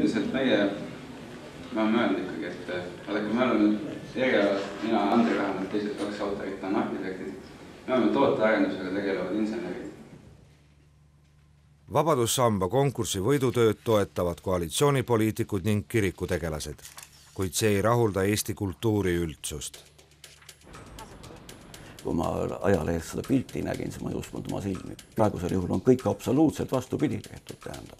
üldiselt meie, ma olen mõelnud ikkagi, et vaadake, me oleme erialast, mina ja Andri vähemalt, teised 2 autorit on arhitektid, me oleme tootearendusega tegelevad insenerid. Vabadussamba konkursi võidutööd toetavad koalitsioonipoliitikud ning kirikutegelased, kuid see ei rahulda Eesti kultuuri üldsust. Kui ma ajalehest seda pilti nägin, siis ma ei uskunud oma silmi. Praegusel juhul on kõik absoluutselt vastupidi tehtud, tähendab.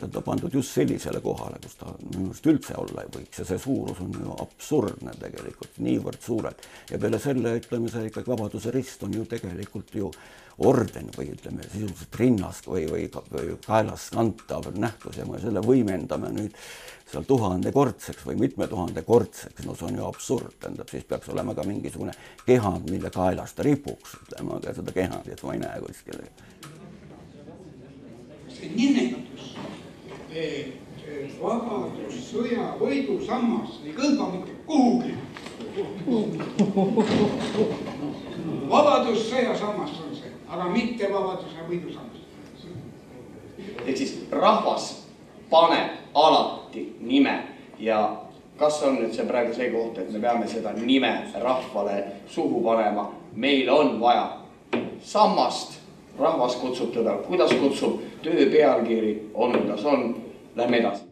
Ta on pandud just sellisele kohale, kus ta minust üldse olla ei võiks ja see suurus on ju absurdne tegelikult, niivõrd suured. Ja peale selle, ütleme, see ikkagi Vabaduse rist on ju tegelikult ju orden või ütleme sisuliselt rinnas või kaelas kantav nähtus ja me selle võimendame nüüd seal 1000-kordseks või mitme 1000-kordseks, no see on ju absurd, tähendab, siis peaks olema ka mingisugune kehand, mille kaelas ta ripuks, ütleme, aga seda kehandit ma ei näe kuskil. See nimetus, vabadussõja võidusammas ei kõlba mitte kuhugi. Vabadussõja sammas on see, aga mitte vabaduse võidusammas. Ehk siis rahvas paneb alati nime ja kas on nüüd see praegu see koht, et me peame seda nime rahvale suhu panema, meil on vaja sammast, rahvas kutsub teda, kuidas kutsub, töö pealkiri on, kuidas on, lähme edasi.